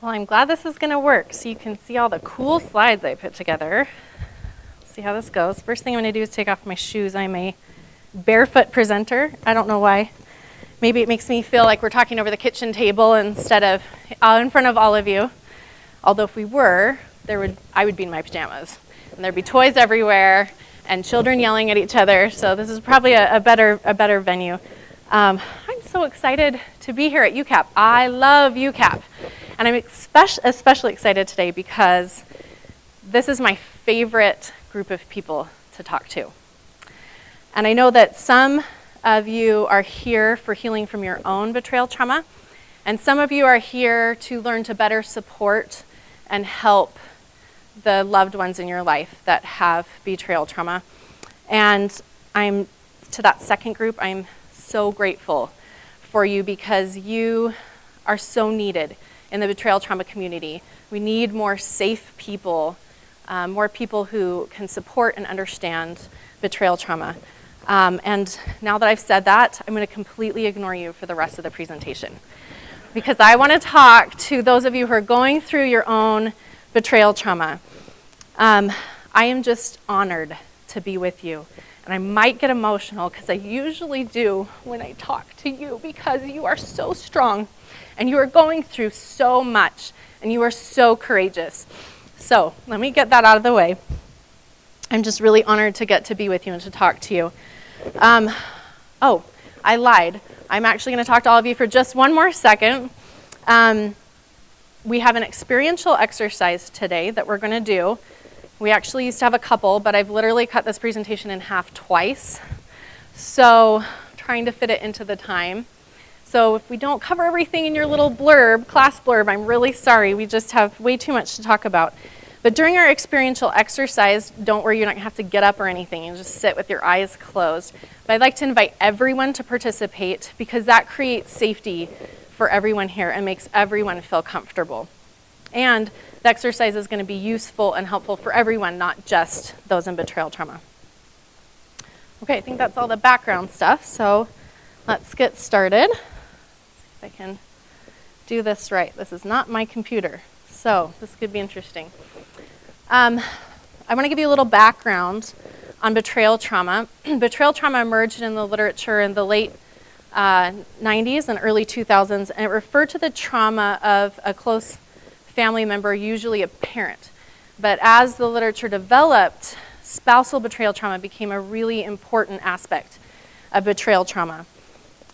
Well, I'm glad this is going to work so you can see all the cool slides I put together. See how this goes. First thing I'm going to do is take off my shoes. I'm a barefoot presenter. I don't know why. Maybe it makes me feel like we're talking over the kitchen table instead of in front of all of you. Although if we were, I would be in my pajamas. And there'd be toys everywhere and children yelling at each other. So this is probably a better venue. I'm so excited to be here at UCAP. I love UCAP. And I'm especially excited today because this is my favorite group of people to talk to. And I know that some of you are here for healing from your own betrayal trauma, and some of you are here to learn to better support and help the loved ones in your life that have betrayal trauma. And to that second group, I'm so grateful for you because you are so needed in the betrayal trauma community. We need more safe people, more people who can support and understand betrayal trauma. And now that I've said that, I'm going to completely ignore you for the rest of the presentation because I want to talk to those of you who are going through your own betrayal trauma. I am just honored to be with you. And I might get emotional because I usually do when I talk to you because you are so strong and you are going through so much and you are so courageous. So let me get that out of the way. I'm just really honored to get to be with you and to talk to you. I lied. I'm actually going to talk to all of you for just one more second. We have an experiential exercise today that we're going to do. We actually used to have a couple, but I've literally cut this presentation in half twice. So trying to fit it into the time. So if we don't cover everything in your little blurb, class blurb, I'm really sorry. We just have way too much to talk about. But during our experiential exercise, don't worry, you're not going to have to get up or anything. You just sit with your eyes closed. But I'd like to invite everyone to participate because that creates safety for everyone here and makes everyone feel comfortable. And the exercise is going to be useful and helpful for everyone, not just those in betrayal trauma. Okay, I think that's all the background stuff, so let's get started. See if I can do this right. This is not my computer, so this could be interesting. I want to give you a little background on betrayal trauma. Betrayal trauma emerged in the literature in the late 90s and early 2000s, and it referred to the trauma of a close family member, usually a parent. But as the literature developed, spousal betrayal trauma became a really important aspect of betrayal trauma.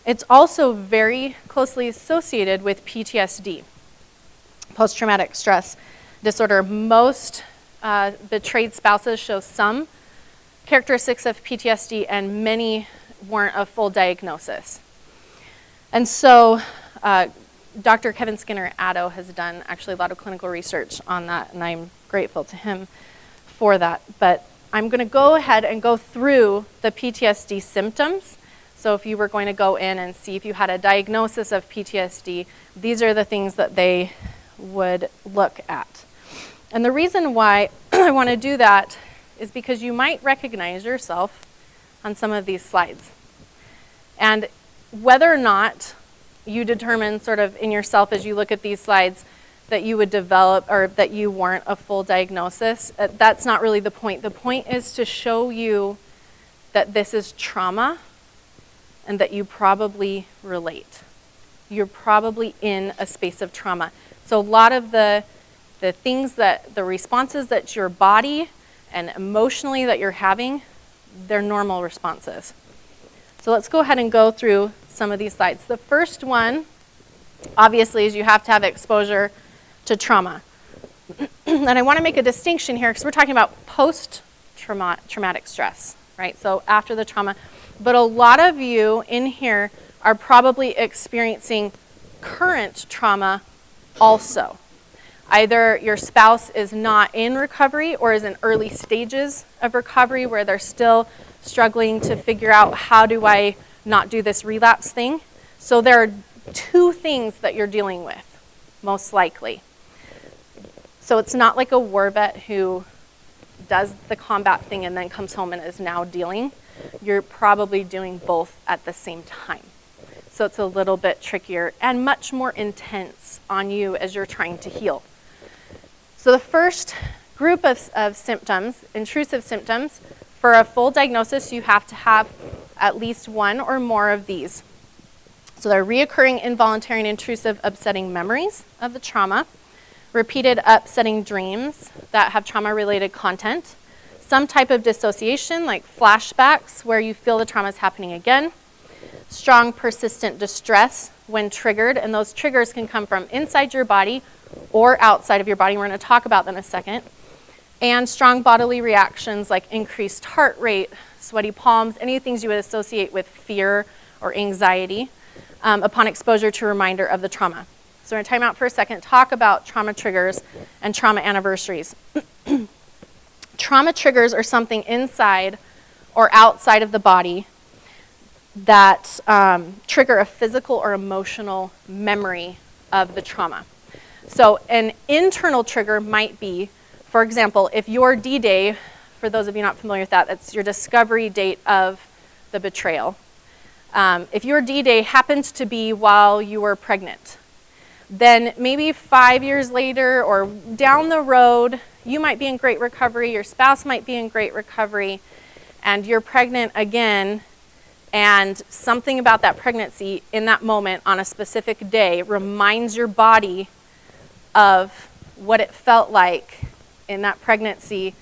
It's also very closely associated with PTSD, post-traumatic stress disorder. Most betrayed spouses show some characteristics of PTSD, and many weren't a full diagnosis. And so Dr. Kevin Skinner at Addo has done actually a lot of clinical research on that, and I'm grateful to him for that. But I'm going to go ahead and go through the PTSD symptoms. So if you were going to go in and see if you had a diagnosis of PTSD, these are the things that they would look at. And the reason why I want to do that is because you might recognize yourself on some of these slides. And whether or not you determine sort of in yourself as you look at these slides that you would develop or that you weren't a full diagnosis, that's not really the point. The point is to show you that this is trauma and that you probably relate. You're probably in a space of trauma. So a lot of the things the responses that your body and emotionally that you're having, they're normal responses. So let's go ahead and go through some of these slides. The first one, obviously, is you have to have exposure to trauma. And I want to make a distinction here because we're talking about post-traumatic stress, right? So after the trauma. But a lot of you in here are probably experiencing current trauma also. Either your spouse is not in recovery or is in early stages of recovery where they're still struggling to figure out how do I not do this relapse thing. So there are two things that you're dealing with, most likely. So it's not like a war vet who does the combat thing and then comes home and is now dealing. You're probably doing both at the same time. So so it's a little bit trickier and much more intense on you as you're trying to heal. So the first group of symptoms, intrusive symptoms, for a full diagnosis, you have to have at least one or more of these. So they're reoccurring involuntary and intrusive upsetting memories of the trauma, repeated upsetting dreams that have trauma-related content, some type of dissociation like flashbacks where you feel the trauma is happening again, strong persistent distress when triggered, and those triggers can come from inside your body or outside of your body. We're going to talk about them in a second. And strong bodily reactions like increased heart rate, sweaty palms, any things you would associate with fear or anxiety upon exposure to a reminder of the trauma. So we're going to time out for a second, talk about trauma triggers and trauma anniversaries. Trauma triggers are something inside or outside of the body that trigger a physical or emotional memory of the trauma. So an internal trigger might be, for example, if your D-Day, for those of you not familiar with that, that's your discovery date of the betrayal. If your D-Day happened to be while you were pregnant, then maybe 5 years later or down the road, you might be in great recovery, your spouse might be in great recovery, and you're pregnant again, and something about that pregnancy in that moment on a specific day reminds your body of what it felt like in that pregnancy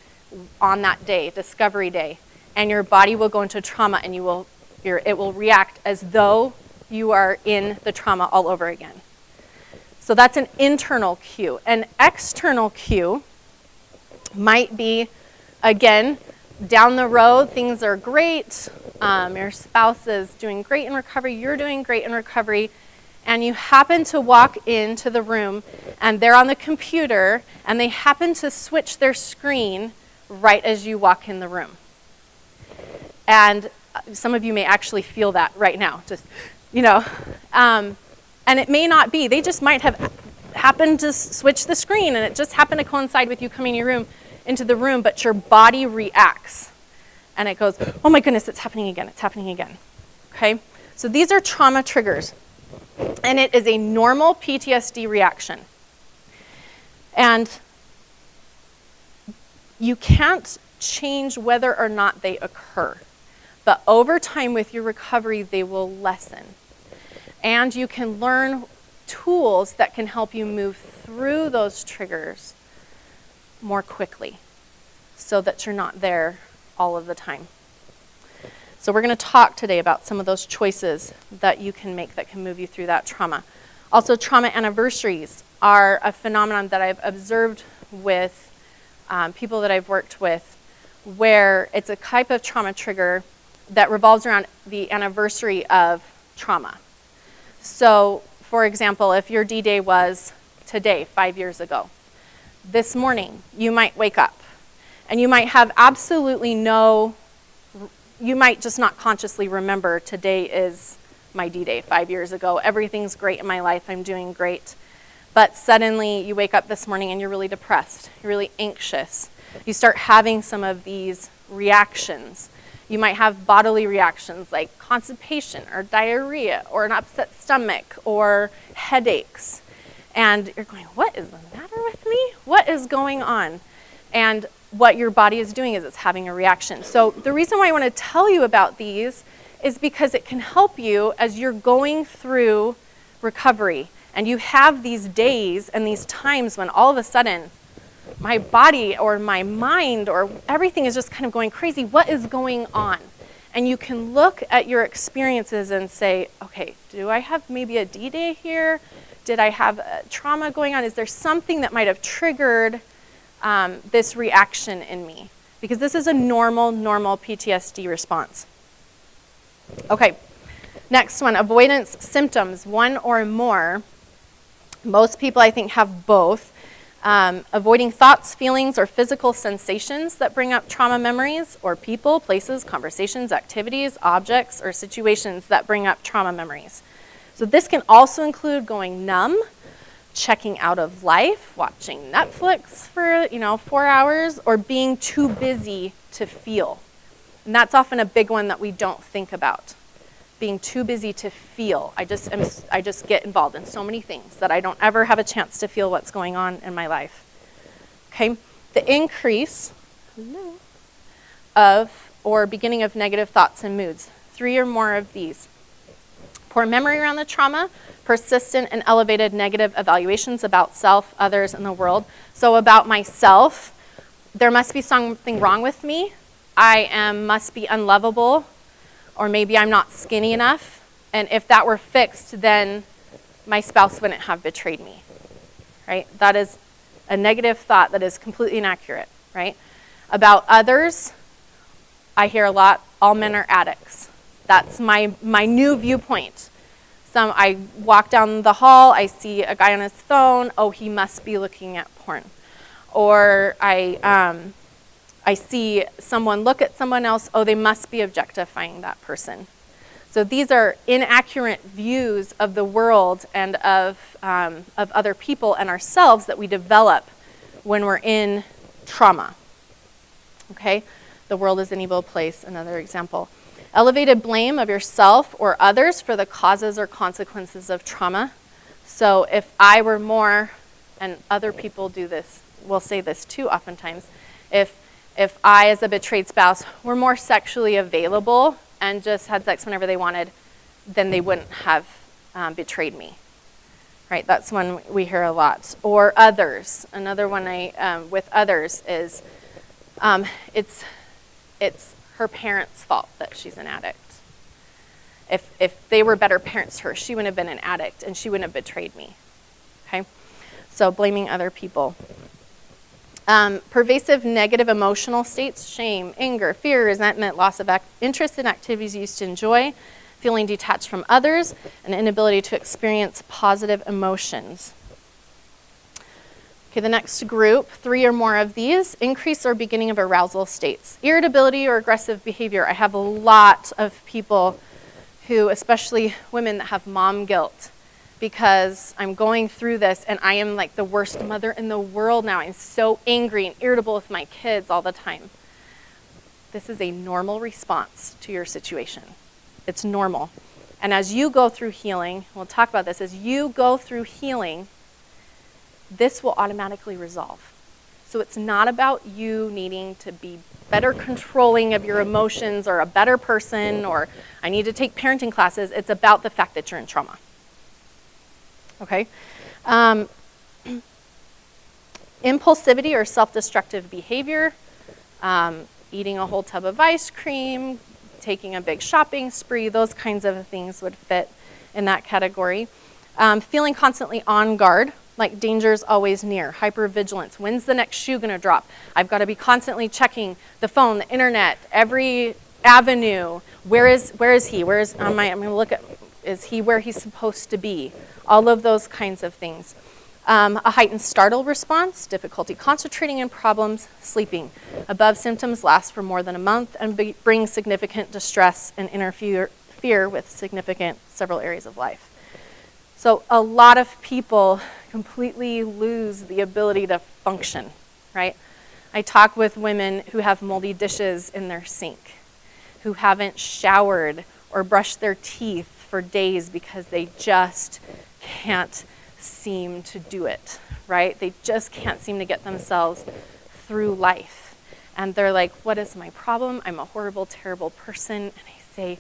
on that day, discovery day, and your body will go into trauma and it will react as though you are in the trauma all over again. So that's an internal cue. An external cue might be, again, down the road, things are great, your spouse is doing great in recovery, you're doing great in recovery, and you happen to walk into the room and they're on the computer and they happen to switch their screen right as you walk in the room. And some of you may actually feel that right now, just, and it may not be. They just might have happened to switch the screen and it just happened to coincide with you coming into the room, but your body reacts and it goes, oh my goodness, it's happening again, okay? So these are trauma triggers. And it is a normal PTSD reaction. And you can't change whether or not they occur. But over time with your recovery, they will lessen. And you can learn tools that can help you move through those triggers more quickly so that you're not there all of the time. So we're going to talk today about some of those choices that you can make that can move you through that trauma. Also, trauma anniversaries are a phenomenon that I've observed with people that I've worked with, where it's a type of trauma trigger that revolves around the anniversary of trauma. So, for example, if your D-Day was today, 5 years ago, this morning you might wake up and you might have absolutely you might just not consciously remember today is my D-Day 5 years ago. Everything's great in my life. I'm doing great. But suddenly you wake up this morning and you're really depressed. You're really anxious. You start having some of these reactions. You might have bodily reactions like constipation or diarrhea or an upset stomach or headaches. And you're going, what is the matter with me? What is going on? And what your body is doing is it's having a reaction. So the reason why I want to tell you about these is because it can help you as you're going through recovery. And you have these days and these times when all of a sudden my body or my mind or everything is just kind of going crazy. What is going on? And you can look at your experiences and say, okay, do I have maybe a D-Day here? Did I have a trauma going on? Is there something that might have triggered this reaction in me? Because this is a normal PTSD response. Okay, next one, avoidance symptoms, one or more. Most people, I think, have both. Avoiding thoughts, feelings, or physical sensations that bring up trauma memories, or people, places, conversations, activities, objects, or situations that bring up trauma memories. So this can also include going numb, checking out of life, watching Netflix for 4 hours, or being too busy to feel. And that's often a big one that we don't think about. being too busy to feel. I just get involved in so many things that I don't ever have a chance to feel what's going on in my life. Okay? The increase of or beginning of negative thoughts and moods. 3 or more of these. Poor memory around the trauma, persistent and elevated negative evaluations about self, others, and the world. So about myself, there must be something wrong with me. I must be unlovable, or maybe I'm not skinny enough. And if that were fixed, then my spouse wouldn't have betrayed me, right? That is a negative thought that is completely inaccurate, right? About others, I hear a lot, all men are addicts. That's my new viewpoint. I walk down the hall, I see a guy on his phone, oh, he must be looking at porn. Or I see someone look at someone else, oh, they must be objectifying that person. So these are inaccurate views of the world and of other people and ourselves that we develop when we're in trauma. Okay? The world is an evil place, another example. Elevated blame of yourself or others for the causes or consequences of trauma. So if I were more, and other people do this, will say this too oftentimes, if I as a betrayed spouse were more sexually available and just had sex whenever they wanted, then they wouldn't have betrayed me. Right, that's one we hear a lot. Or others. Another one with others is it's her parents' fault that she's an addict. If they were better parents to her, she wouldn't have been an addict and she wouldn't have betrayed me. Okay? So blaming other people. Pervasive negative emotional states, shame, anger, fear, resentment, loss of interest in activities you used to enjoy, feeling detached from others, and inability to experience positive emotions. Okay, the next group, 3 or more of these, increase or beginning of arousal states. Irritability or aggressive behavior. I have a lot of people who, especially women that have mom guilt, because I'm going through this and I am like the worst mother in the world now. I'm so angry and irritable with my kids all the time. This is a normal response to your situation. It's normal. And as you go through healing, we'll talk about this, as you go through healing, this will automatically resolve. So it's not about you needing to be better controlling of your emotions or a better person or I need to take parenting classes. It's about the fact that you're in trauma. Okay? Impulsivity or self-destructive behavior, eating a whole tub of ice cream, taking a big shopping spree, those kinds of things would fit in that category. Feeling constantly on guard, like danger's always near. Hypervigilance. When's the next shoe going to drop? I've got to be constantly checking the phone, the internet, every avenue. Where is he? I'm going to look at, is he where he's supposed to be? All of those kinds of things. A heightened startle response, difficulty concentrating in problems, sleeping. Above symptoms last for more than a month and bring significant distress and interfere with significant several areas of life. So a lot of people completely lose the ability to function, right? I talk with women who have moldy dishes in their sink, who haven't showered or brushed their teeth for days because they just can't seem to do it, right? They just can't seem to get themselves through life. And they're like, what is my problem? I'm a horrible, terrible person. And I say,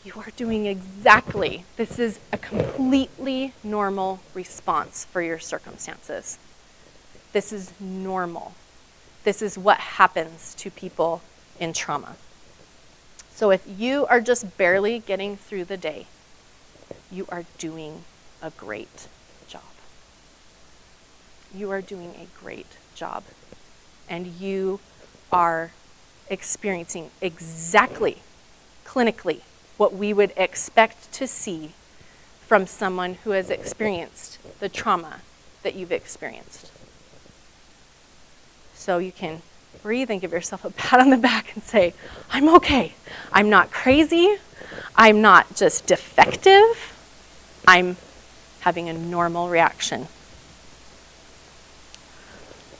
you are doing exactly, this is a completely normal response for your circumstances. This is normal. This is what happens to people in trauma. So if you are just barely getting through the day, you are doing a great job. You are doing a great job. And you are experiencing exactly, clinically, what we would expect to see from someone who has experienced the trauma that you've experienced. So you can breathe and give yourself a pat on the back and say, I'm okay. I'm not crazy. I'm not just defective. I'm having a normal reaction.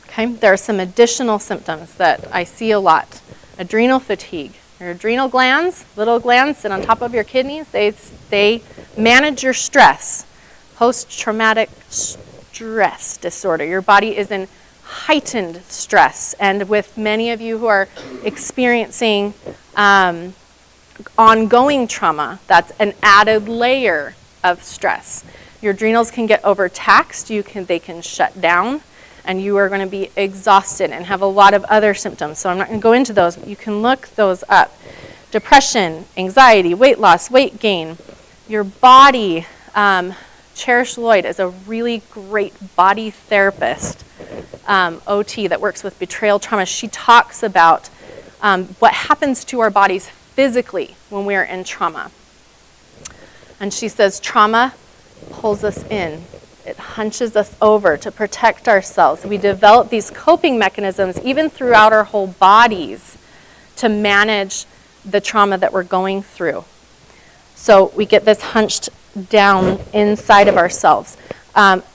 Okay, there are some additional symptoms that I see a lot. Adrenal fatigue. Your adrenal glands, little glands, sit on top of your kidneys. They manage your stress. Post-traumatic stress disorder. Your body is in heightened stress. And with many of you who are experiencing ongoing trauma, that's an added layer of stress. Your adrenals can get overtaxed. They can shut down, and you are going to be exhausted and have a lot of other symptoms. So I'm not going to go into those, but you can look those up. Depression, anxiety, weight loss, weight gain. Your body, Cherish Lloyd is a really great body therapist, OT, that works with betrayal trauma. She talks about what happens to our bodies physically when we are in trauma. And she says trauma pulls us in. It hunches us over to protect ourselves. We develop these coping mechanisms even throughout our whole bodies to manage the trauma that we're going through. So we get this hunched down inside of ourselves.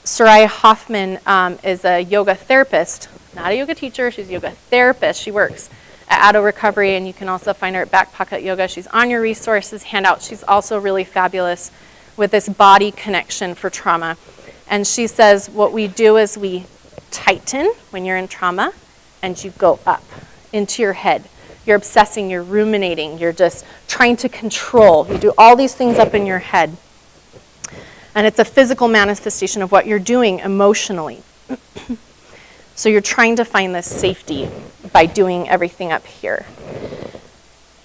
Sherie Hoffman is a yoga therapist, not a yoga teacher, she's a yoga therapist. She works at Addo Recovery, and you can also find her at Back Pocket Yoga. She's on your resources handout. She's also really fabulous with this body connection for trauma. And she says what we do is we tighten when you're in trauma, and you go up into your head. You're obsessing, you're ruminating, you're just trying to control. You do all these things up in your head. And it's a physical manifestation of what you're doing emotionally. So you're trying to find this safety by doing everything up here.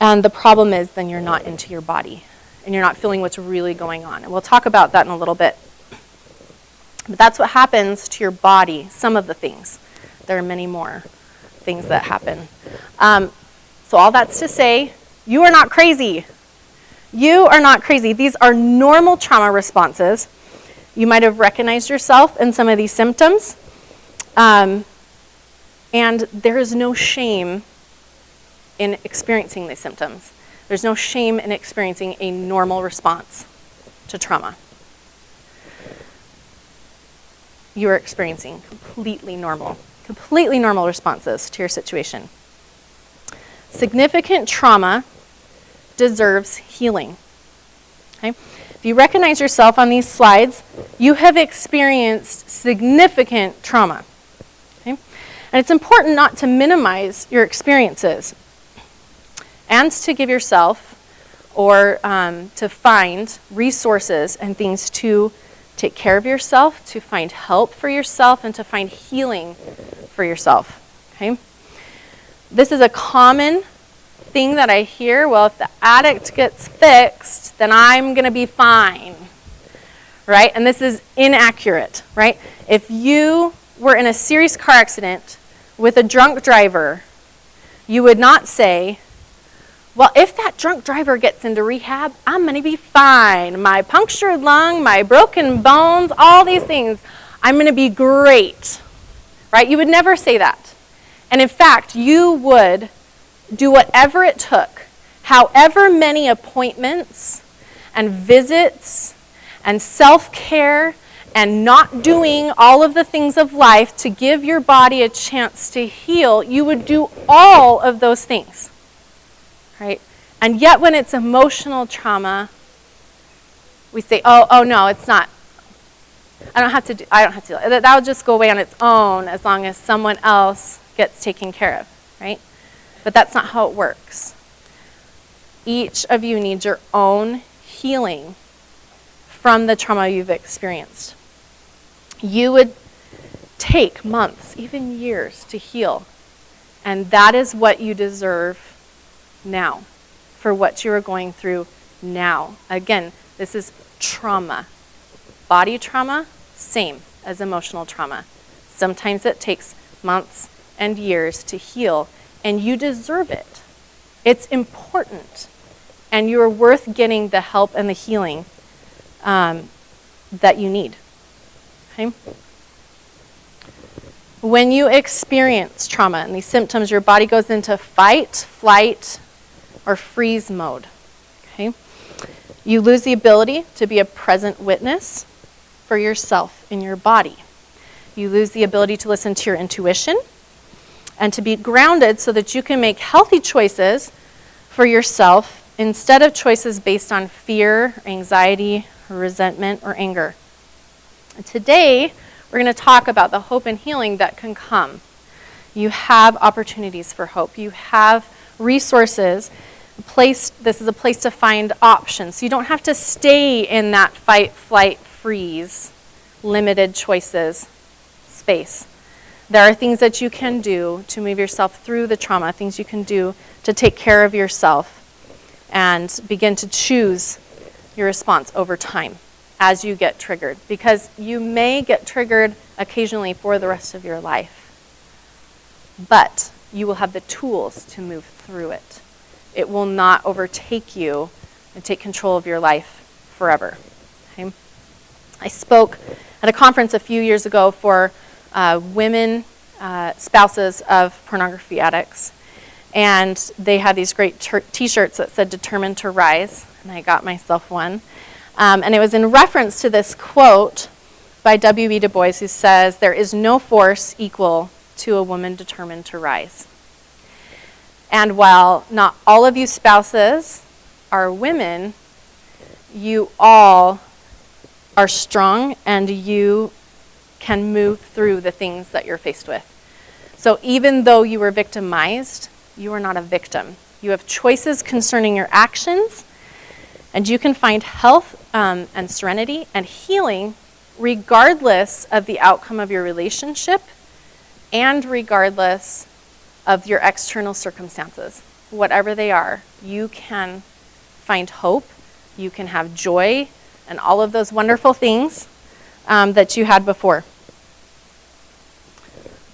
And the problem is then you're not into your body, and you're not feeling what's really going on. And we'll talk about that in a little bit. But that's what happens to your body, some of the things. There are many more things that happen. So all that's to say, you are not crazy. You are not crazy. These are normal trauma responses. You might have recognized yourself in some of these symptoms. And there is no shame in experiencing these symptoms. There's no shame in experiencing a normal response to trauma. You are experiencing completely normal responses to your situation. Significant trauma deserves healing. Okay? If you recognize yourself on these slides, you have experienced significant trauma. Okay? And it's important not to minimize your experiences and to give yourself or to find resources and things to take care of yourself, to find help for yourself, and to find healing for yourself. Okay? This is a common thing that I hear. Well, if the addict gets fixed, then I'm going to be fine. Right? And this is inaccurate. Right? If you were in a serious car accident with a drunk driver, you would not say, well, if that drunk driver gets into rehab, I'm going to be fine. My punctured lung, my broken bones, all these things, I'm going to be great. Right? You would never say that. And in fact, you would do whatever it took, however many appointments and visits and self-care and not doing all of the things of life to give your body a chance to heal, you would do all of those things. Right? And yet when it's emotional trauma, we say, oh no, it's not. I don't have to do that. That will just go away on its own as long as someone else gets taken care of, right? But that's not how it works. Each of you needs your own healing from the trauma you've experienced. You would take months, even years, to heal. And that is what you deserve now, for what you are going through now. Again, this is trauma. Body trauma, same as emotional trauma. Sometimes it takes months and years to heal, and you deserve it. It's important, and you're worth getting the help and the healing that you need. Okay? When you experience trauma and these symptoms, your body goes into fight, flight, or freeze mode. Okay? You lose the ability to be a present witness for yourself in your body. You lose the ability to listen to your intuition and to be grounded so that you can make healthy choices for yourself instead of choices based on fear, anxiety, resentment, or anger. Today, we're going to talk about the hope and healing that can come. You have opportunities for hope. You have resources. This is a place to find options. So you don't have to stay in that fight, flight, freeze, limited choices space. There are things that you can do to move yourself through the trauma, things you can do to take care of yourself and begin to choose your response over time as you get triggered. Because you may get triggered occasionally for the rest of your life, but you will have the tools to move through it. It will not overtake you and take control of your life forever. Okay? I spoke at a conference a few years ago for women, spouses of pornography addicts. And they had these great t-shirts that said "Determined to Rise," and I got myself one. And it was in reference to this quote by W.E. Du Bois, who says, "There is no force equal to a woman determined to rise." And while not all of you spouses are women, you all are strong and you can move through the things that you're faced with. So even though you were victimized, you are not a victim. You have choices concerning your actions, and you can find health and serenity and healing regardless of the outcome of your relationship and regardless of your external circumstances. Whatever they are, you can find hope, you can have joy, and all of those wonderful things that you had before.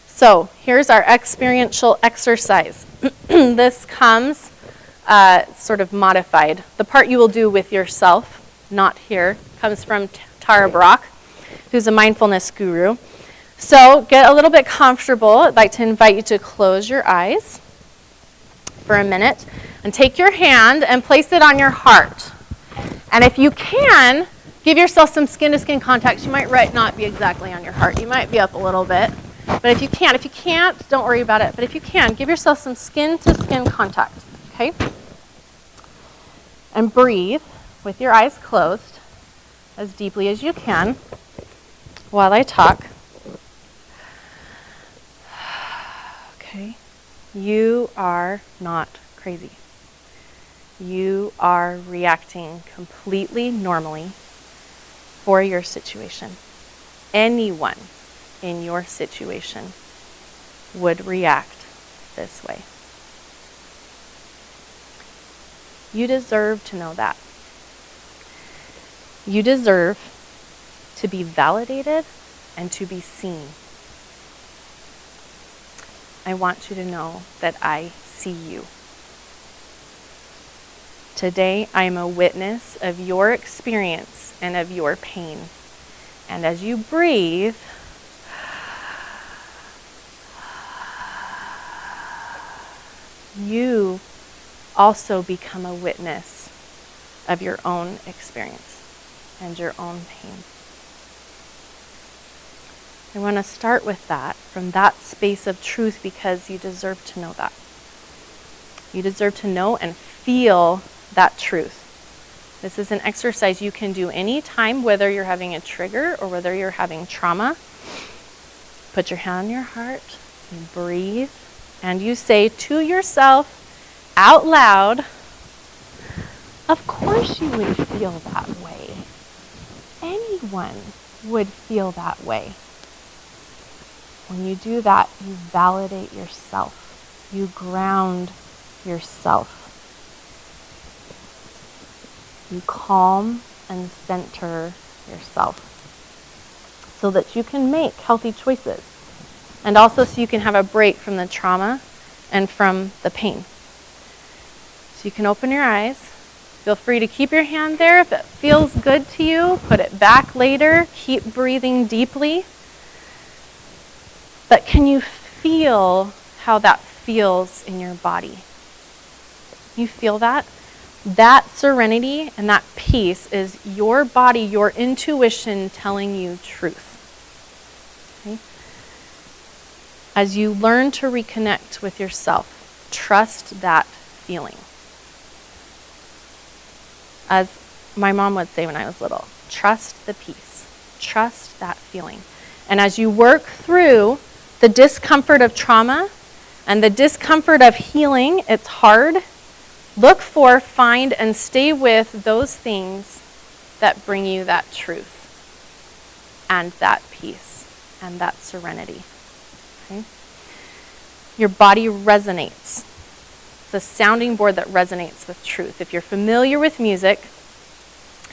So here's our experiential exercise. This comes sort of modified. The part you will do with yourself, not here, comes from Tara Brach, who's a mindfulness guru. So get a little bit comfortable. I'd like to invite you to close your eyes for a minute and take your hand and place it on your heart. And if you can, give yourself some skin-to-skin contact. You might not be exactly on your heart. You might be up a little bit. But if you can't, don't worry about it. But if you can, give yourself some skin-to-skin contact, okay? And breathe with your eyes closed as deeply as you can while I talk. Okay? You are not crazy. You are reacting completely normally for your situation. Anyone in your situation would react this way. You deserve to know that. You deserve to be validated and to be seen. I want you to know that I see you. Today, I am a witness of your experience and of your pain. And as you breathe, you also become a witness of your own experience and your own pain. I want to start with that, from that space of truth, because you deserve to know that. You deserve to know and feel that truth. This is an exercise you can do anytime, whether you're having a trigger or whether you're having trauma. Put your hand on your heart, you breathe, and you say to yourself out loud, of course you would feel that way. Anyone would feel that way. When you do that, you validate yourself. You ground yourself. You calm and center yourself so that you can make healthy choices. And also so you can have a break from the trauma and from the pain. So you can open your eyes. Feel free to keep your hand there. If it feels good to you, put it back later. Keep breathing deeply. But can you feel how that feels in your body? You feel that? That serenity and that peace is your body, your intuition telling you truth. Okay? As you learn to reconnect with yourself, trust that feeling. as my mom would say when I was little, trust the peace. Trust that feeling. And as you work through the discomfort of trauma and the discomfort of healing, it's hard. Look for, find, and stay with those things that bring you that truth and that peace and that serenity. Okay? Your body resonates. It's a sounding board that resonates with truth. If you're familiar with music,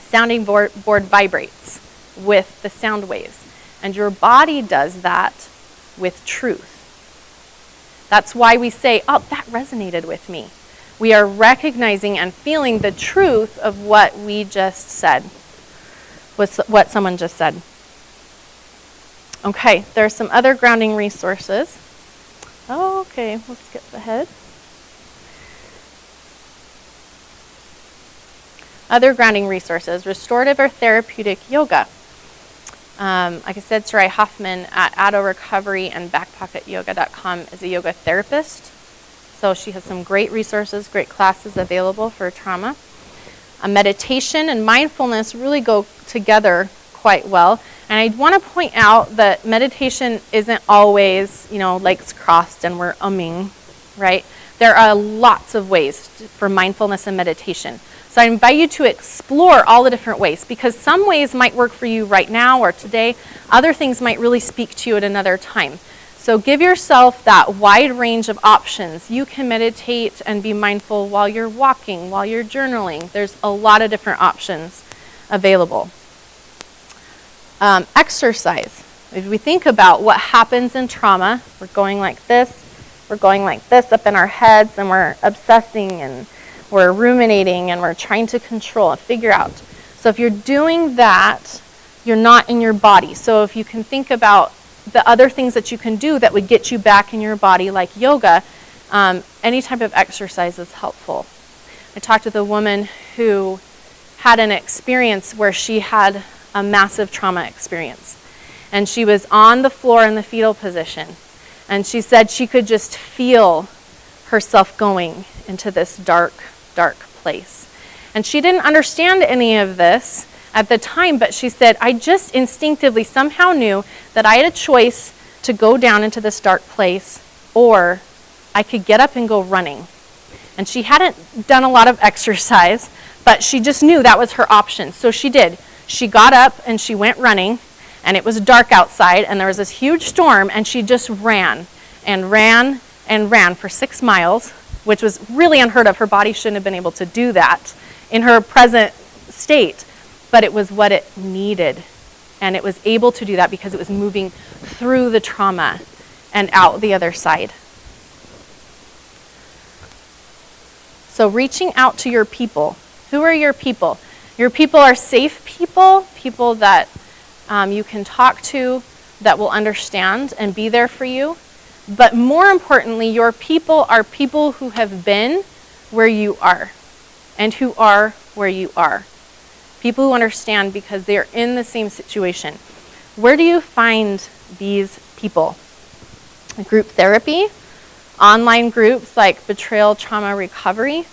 sounding board vibrates with the sound waves. And your body does that with truth. That's why we say, oh, that resonated with me. We are recognizing and feeling the truth of what we just said, what someone just said. Okay, there are some other grounding resources. Oh, okay, we'll skip ahead. Other grounding resources, restorative or therapeutic yoga. Like I said, Sherie Hoffman at Addo Recovery and BackpocketYoga.com is a yoga therapist. So she has some great resources, great classes available for trauma. Meditation and mindfulness really go together quite well. And I want to point out that meditation isn't always, legs crossed and we're umming, right? There are lots of ways for mindfulness and meditation. So I invite you to explore all the different ways, because some ways might work for you right now or today. Other things might really speak to you at another time. So give yourself that wide range of options. You can meditate and be mindful while you're walking, while you're journaling. There's a lot of different options available. Exercise. If we think about what happens in trauma, we're going like this up in our heads, and we're obsessing, and we're ruminating, and we're trying to control and figure out. So if you're doing that, you're not in your body. So if you can think about the other things that you can do that would get you back in your body, like yoga, any type of exercise is helpful. I talked with a woman who had an experience where she had a massive trauma experience. And she was on the floor in the fetal position. And she said she could just feel herself going into this dark, dark place. And she didn't understand any of this at the time, but she said, I just instinctively somehow knew that I had a choice to go down into this dark place, or I could get up and go running. And she hadn't done a lot of exercise, but she just knew that was her option. So she did. She got up and she went running, and it was dark outside, and there was this huge storm, and she just ran and ran and ran for 6 miles, which was really unheard of. Her body shouldn't have been able to do that in her present state, but it was what it needed. And it was able to do that because it was moving through the trauma and out the other side. So reaching out to your people. Who are your people? Your people are safe people, people that you can talk to, that will understand and be there for you. But more importantly, your people are people who have been where you are and who are where you are. People who understand because they are in the same situation. Where do you find these people? Group therapy, online groups like Betrayal, Trauma Recovery.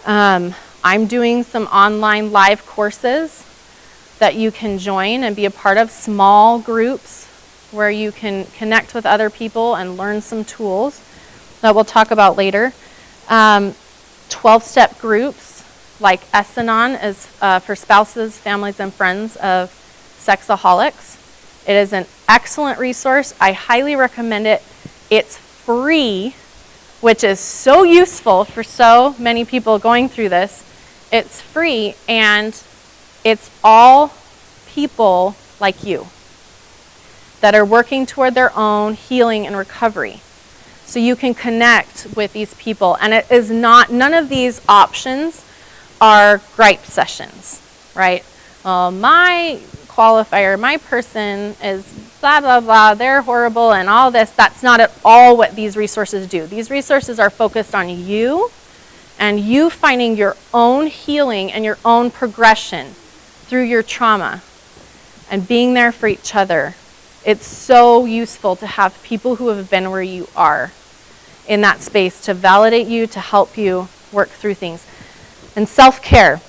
I'm doing some online live courses that you can join and be a part of, small groups where you can connect with other people and learn some tools that we'll talk about later. 12-step groups like Essanon is for spouses, families, and friends of sexaholics. It is an excellent resource. I highly recommend it. It's free, which is so useful for so many people going through this. It's free, and it's all people like you that are working toward their own healing and recovery. So you can connect with these people. And it is not, none of these options are gripe sessions, right? Well, my qualifier, my person is blah, blah, blah, they're horrible and all this. That's not at all what these resources do. These resources are focused on you and you finding your own healing and your own progression through your trauma and being there for each other. It's so useful to have people who have been where you are in that space to validate you, to help you work through things. And self-care.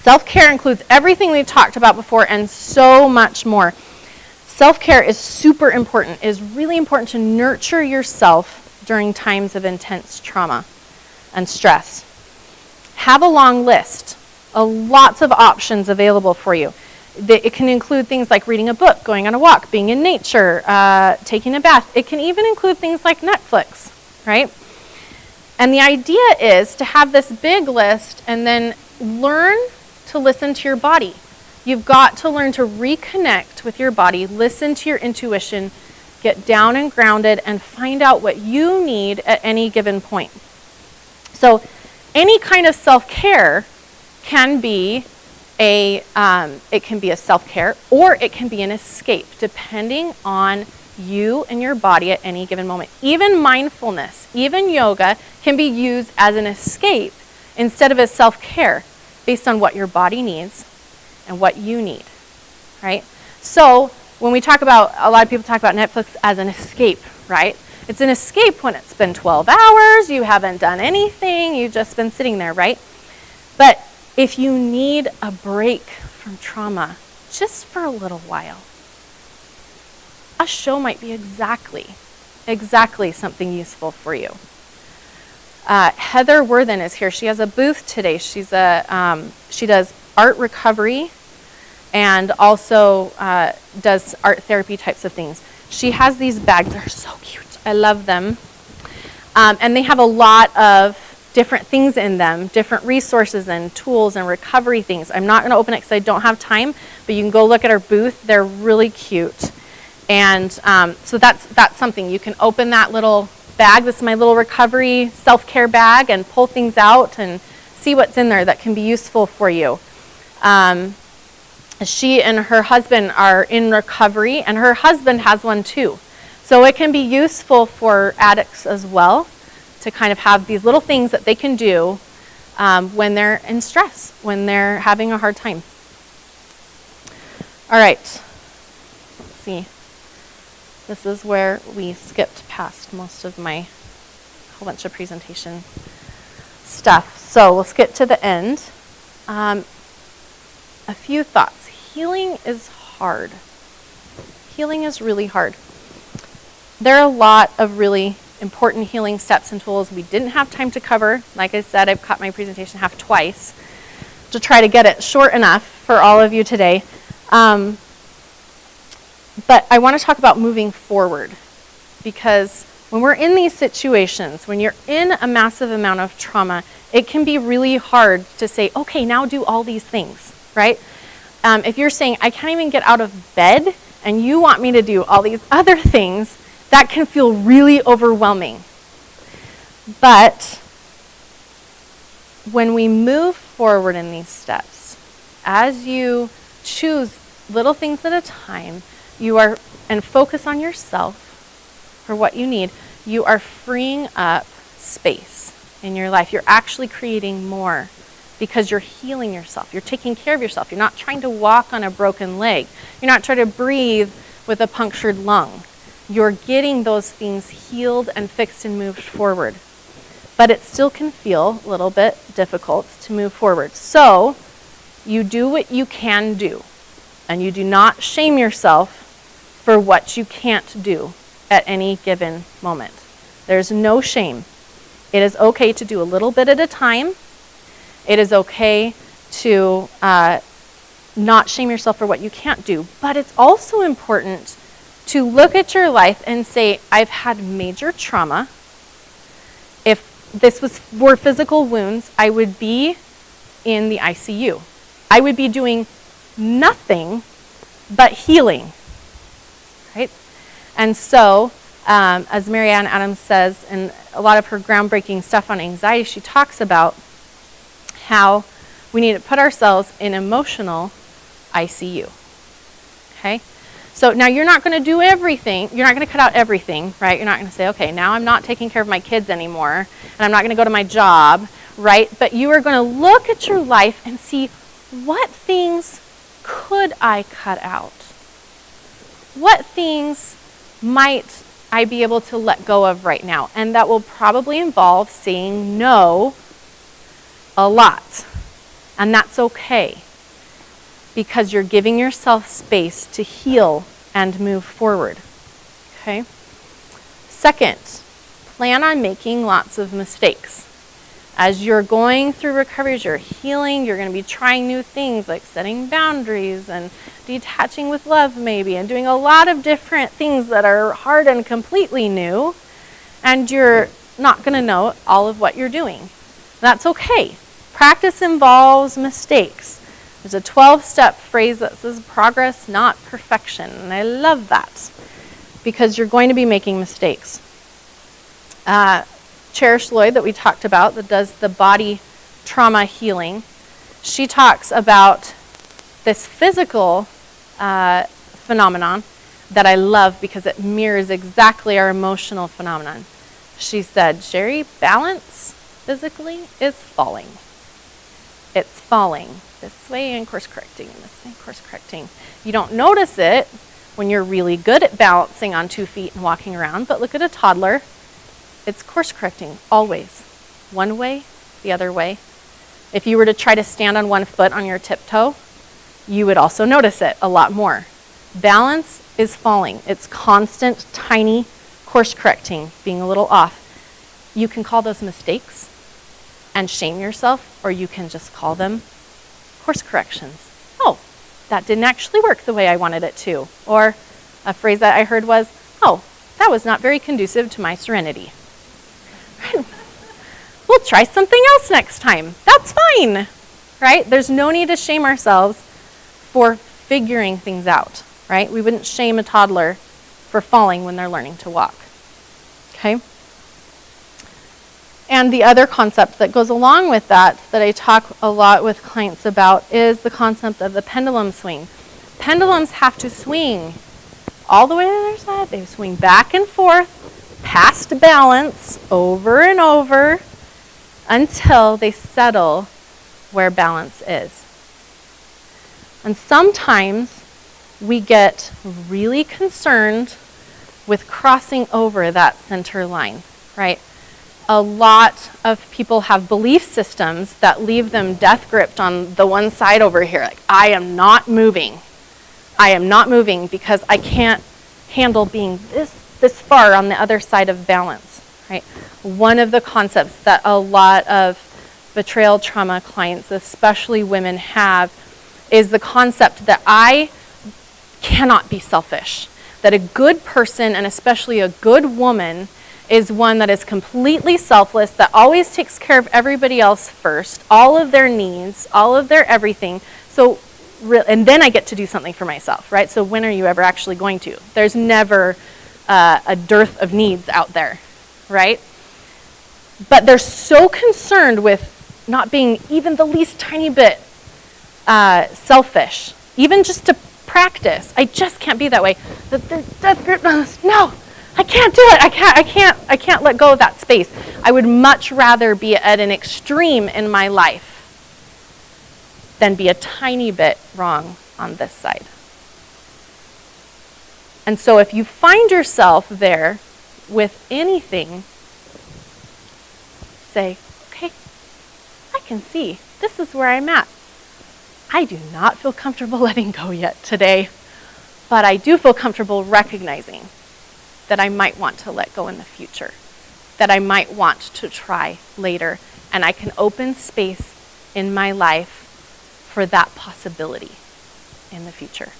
Self-care includes everything we've talked about before and so much more. Self-care is super important. It is really important to nurture yourself during times of intense trauma and stress. Have a long list, lots of options available for you. It can include things like reading a book, going on a walk, being in nature, taking a bath. It can even include things like Netflix, right? And the idea is to have this big list and then learn to listen to your body. You've got to learn to reconnect with your body, listen to your intuition, get down and grounded, and find out what you need at any given point. So any kind of self-care can be a self-care, or it can be an escape, depending on you and your body at any given moment. Even mindfulness, even yoga can be used as an escape instead of as self-care, based on what your body needs and what you need, right? So when we talk about, a lot of people talk about Netflix as an escape, right? It's an escape when it's been 12 hours, you haven't done anything, you've just been sitting there, right? But if you need a break from trauma, just for a little while, a show might be exactly something useful for you. Heather Worthen is here. She has a booth today. She does art recovery and also does art therapy types of things. She has these bags. They're so cute. I love them. And they have a lot of different things in them, different resources and tools and recovery things. I'm not going to open it because I don't have time, but you can go look at our booth. They're really cute. And so that's something. You can open that little bag. This is my little recovery self-care bag, and pull things out and see what's in there that can be useful for you. She and her husband are in recovery, and her husband has one too. So it can be useful for addicts as well to kind of have these little things that they can do when they're in stress, when they're having a hard time. All right, let's see. This is where we skipped past most of my whole bunch of presentation stuff. So we'll skip to the end. A few thoughts. Healing is hard. Healing is really hard. There are a lot of really important healing steps and tools we didn't have time to cover. Like I said, I've cut my presentation half twice to try to get it short enough for all of you today. But I want to talk about moving forward, because when we're in these situations, when you're in a massive amount of trauma, it can be really hard to say, okay, now do all these things, right? If you're saying, I can't even get out of bed, and you want me to do all these other things, that can feel really overwhelming. But when we move forward in these steps, as you choose little things at a time, and focus on yourself for what you need, you are freeing up space in your life. You're actually creating more because you're healing yourself. You're taking care of yourself. You're not trying to walk on a broken leg. You're not trying to breathe with a punctured lung. You're getting those things healed and fixed and moved forward. But it still can feel a little bit difficult to move forward. So you do what you can do, and you do not shame yourself for what you can't do at any given moment. There's no shame. It is okay to do a little bit at a time. It is okay to not shame yourself for what you can't do. But it's also important to look at your life and say, I've had major trauma. If this were physical wounds, I would be in the ICU. I would be doing nothing but healing, right? And so, as Marianne Adams says in a lot of her groundbreaking stuff on anxiety, she talks about how we need to put ourselves in emotional ICU, okay? So now you're not going to do everything. You're not going to cut out everything, right? You're not going to say, okay, now I'm not taking care of my kids anymore, and I'm not going to go to my job, right? But you are going to look at your life and see, what things could I cut out? What things might I be able to let go of right now? And that will probably involve saying no a lot. And that's okay, because you're giving yourself space to heal and move forward. Okay? Second, plan on making lots of mistakes. As you're going through recovery, as you're healing, you're going to be trying new things like setting boundaries and detaching with love maybe, and doing a lot of different things that are hard and completely new, and you're not going to know all of what you're doing. That's okay. Practice involves mistakes. There's a 12-step phrase that says progress, not perfection, and I love that because you're going to be making mistakes. Cherish Lloyd, that we talked about, that does the body trauma healing, she talks about this physical phenomenon that I love because it mirrors exactly our emotional phenomenon. She said, Sherie, balance physically is falling. It's falling this way and course correcting, and this way and course correcting. You don't notice it when you're really good at balancing on 2 feet and walking around, but look at a toddler. It's course correcting always. One way, the other way. If you were to try to stand on one foot on your tiptoe, you would also notice it a lot more. Balance is falling. It's constant, tiny course correcting, being a little off. You can call those mistakes and shame yourself, or you can just call them course corrections. Oh, that didn't actually work the way I wanted it to. Or a phrase that I heard was, oh, that was not very conducive to my serenity. We'll try something else next time. That's fine, right? There's no need to shame ourselves for figuring things out, right? We wouldn't shame a toddler for falling when they're learning to walk, okay? And the other concept that goes along with that I talk a lot with clients about is the concept of the pendulum swing. Pendulums have to swing all the way to the other side. They swing back and forth, past balance, over and over, until they settle where balance is. And sometimes we get really concerned with crossing over that center line, right? A lot of people have belief systems that leave them death gripped on the one side over here. Like, I am not moving. I am not moving because I can't handle being this far on the other side of balance, right? One of the concepts that a lot of betrayal trauma clients, especially women, have is the concept that I cannot be selfish. That a good person, and especially a good woman, is one that is completely selfless, that always takes care of everybody else first, all of their needs, all of their everything. So, and then I get to do something for myself, right? So when are you ever actually going to? There's never a dearth of needs out there, right? But they're so concerned with not being even the least tiny bit selfish, even just to practice. I just can't be that way. No, I can't do it. I can't let go of that space. I would much rather be at an extreme in my life than be a tiny bit wrong on this side. And so if you find yourself there with anything, say, okay, I can see this is where I'm at. I do not feel comfortable letting go yet today, but I do feel comfortable recognizing that I might want to let go in the future, that I might want to try later, and I can open space in my life for that possibility in the future.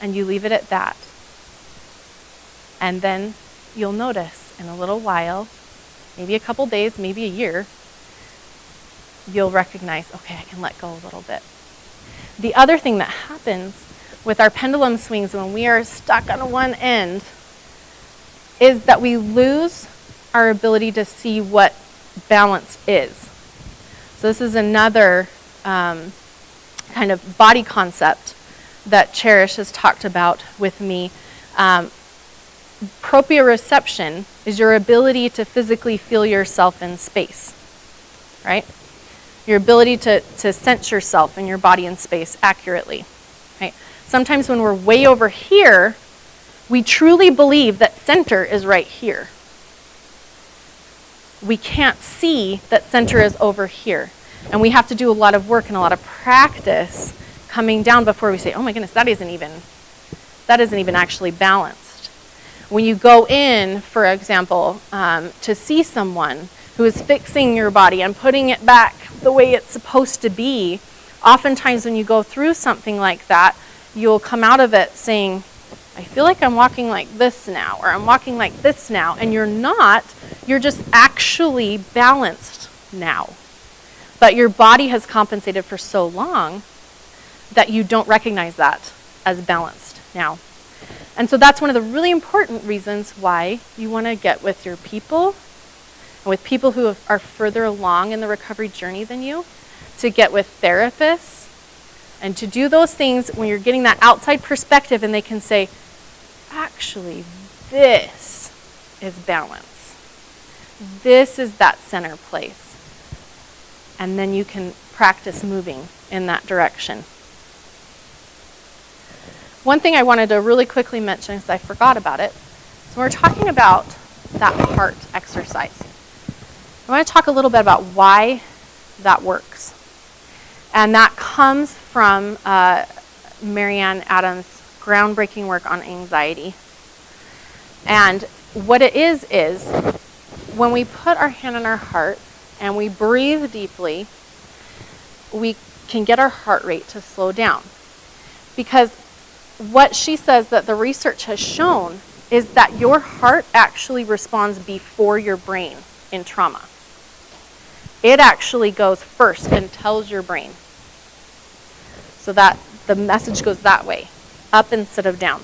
And you leave it at that. And then you'll notice in a little while, maybe a couple days, maybe a year, you'll recognize, okay, I can let go a little bit. The other thing that happens with our pendulum swings when we are stuck on one end is that we lose our ability to see what balance is. So this is another kind of body concept that Cherish has talked about with me. Proprioception is your ability to physically feel yourself in space, right? Your ability to sense yourself in your body in space accurately, right? Sometimes when we're way over here, we truly believe that center is right here. We can't see that center is over here. And we have to do a lot of work and a lot of practice coming down before we say, oh my goodness, that isn't even actually balanced. When you go in, for example, to see someone who is fixing your body and putting it back the way it's supposed to be, oftentimes when you go through something like that, you'll come out of it saying, I feel like I'm walking like this now, or I'm walking like this now, and you're not. You're just actually balanced now. But your body has compensated for so long that you don't recognize that as balanced now. And so that's one of the really important reasons why you want to get with your people, and with people who are further along in the recovery journey than you, to get with therapists, and to do those things when you're getting that outside perspective and they can say, actually, this is balance. This is that center place. And then you can practice moving in that direction. One thing I wanted to really quickly mention, because I forgot about it, so we're talking about that heart exercise. I want to talk a little bit about why that works. And that comes from Marianne Adams' groundbreaking work on anxiety. And what it is when we put our hand on our heart and we breathe deeply, we can get our heart rate to slow down. Because what she says that the research has shown is that your heart actually responds before your brain in trauma. It actually goes first and tells your brain. So that the message goes that way, up instead of down,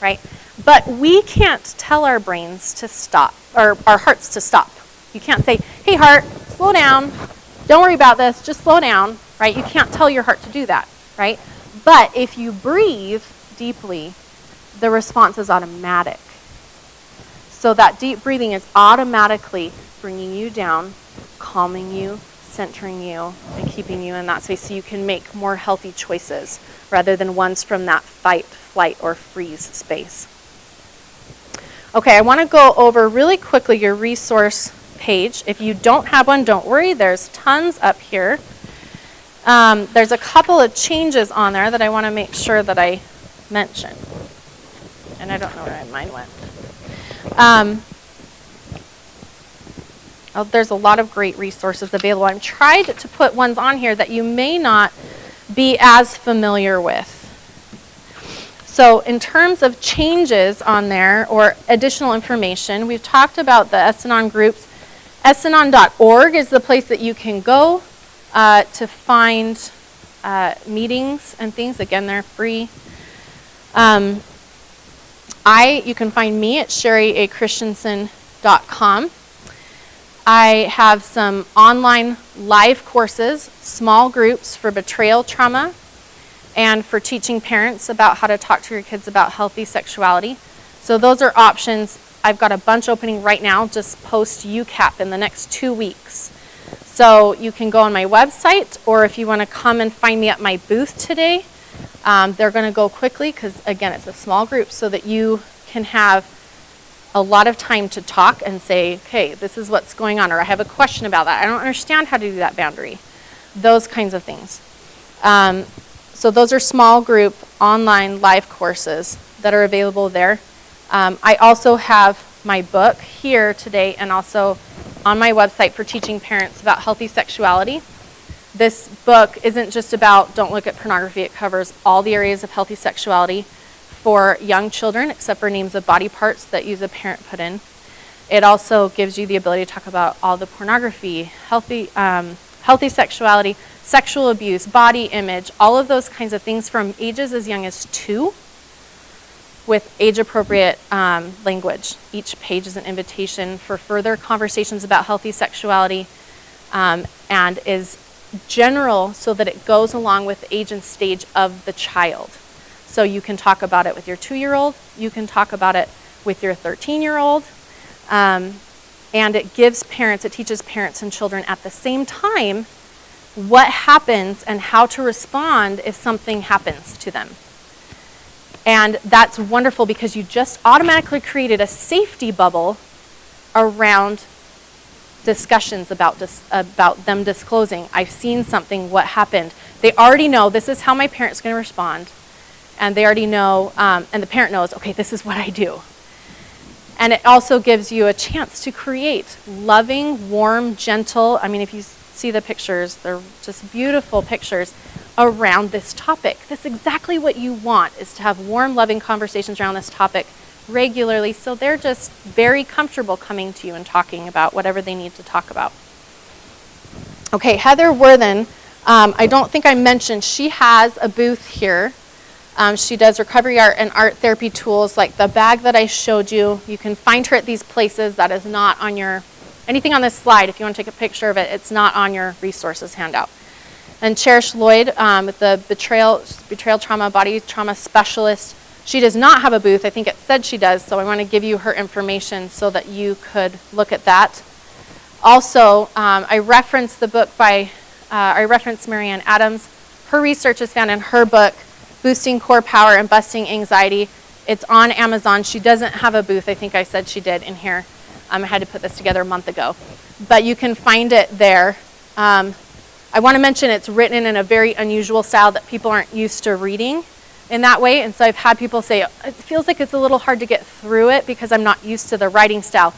right? But we can't tell our brains to stop, or our hearts to stop. You can't say, hey heart, slow down. Don't worry about this, just slow down, right? You can't tell your heart to do that, right? But if you breathe deeply, the response is automatic. So that deep breathing is automatically bringing you down, calming you, centering you, and keeping you in that space so you can make more healthy choices rather than ones from that fight, flight, or freeze space. Okay, I want to go over really quickly your resource page. If you don't have one, don't worry. There's tons up here. There's a couple of changes on there that I want to make sure that I mention. And I don't know where mine went. There's a lot of great resources available. I've tried to put ones on here that you may not be as familiar with. So in terms of changes on there or additional information, we've talked about the S-Anon groups. S-Anon.org is the place that you can go to find meetings and things. Again, they're free. You can find me at SherieChristensen.com. I have some online live courses, small groups for betrayal trauma, and for teaching parents about how to talk to your kids about healthy sexuality. So those are options. I've got a bunch opening right now, just post UCAP in the next 2 weeks. So you can go on my website, or if you want to come and find me at my booth today, they're going to go quickly because, again, it's a small group so that you can have a lot of time to talk and say, okay, this is what's going on, or I have a question about that. I don't understand how to do that boundary. Those kinds of things. So those are small group online live courses that are available there. I also have my book here today and also on my website for teaching parents about healthy sexuality. This book isn't just about don't look at pornography. It covers all the areas of healthy sexuality for young children, except for names of body parts that use a parent put in. It also gives you the ability to talk about all the pornography, healthy sexuality, sexual abuse, body image, all of those kinds of things from ages as young as 2 with age-appropriate language. Each page is an invitation for further conversations about healthy sexuality and is general so that it goes along with the age and stage of the child. So you can talk about it with your 2-year-old, you can talk about it with your 13-year-old, and it teaches parents and children at the same time what happens and how to respond if something happens to them. And that's wonderful because you just automatically created a safety bubble around discussions about them disclosing, I've seen something, what happened. They already know this is how my parent's going to respond. And they already know, and the parent knows, okay, this is what I do. And it also gives you a chance to create loving, warm, gentle, I mean, if you see the pictures, they're just beautiful pictures around this topic. That's exactly what you want, is to have warm, loving conversations around this topic regularly, so they're just very comfortable coming to you and talking about whatever they need to talk about. Okay, Heather Worthen, I don't think I mentioned, she has a booth here. She does recovery art and art therapy tools, like the bag that I showed you. You can find her at these places. That is not on anything on this slide. If you want to take a picture of it, it's not on your resources handout. And Cherish Lloyd, with the betrayal trauma, body trauma specialist, she does not have a booth. I think it said she does, so I want to give you her information so that you could look at that. Also, I referenced the book I referenced Marianne Adams. Her research is found in her book, Boosting Core Power and Busting Anxiety. It's on Amazon. She doesn't have a booth. I think I said she did in here. I had to put this together a month ago. But you can find it there. I want to mention it's written in a very unusual style that people aren't used to reading in that way. And so I've had people say, it feels like it's a little hard to get through it because I'm not used to the writing style.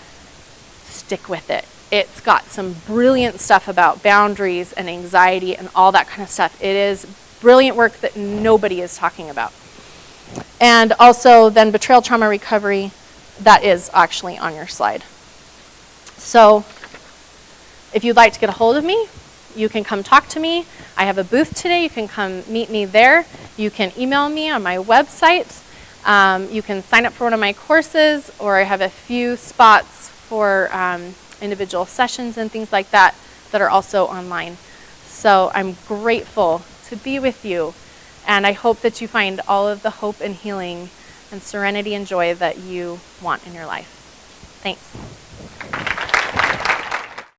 Stick with it. It's got some brilliant stuff about boundaries and anxiety and all that kind of stuff. It is brilliant work that nobody is talking about. And also then betrayal trauma recovery, that is actually on your slide. So if you'd like to get a hold of me, you can come talk to me. I have a booth today. You can come meet me there. You can email me on my website. You can sign up for one of my courses, or I have a few spots for individual sessions and things like that that are also online. So I'm grateful to be with you, and I hope that you find all of the hope and healing and serenity and joy that you want in your life. Thanks.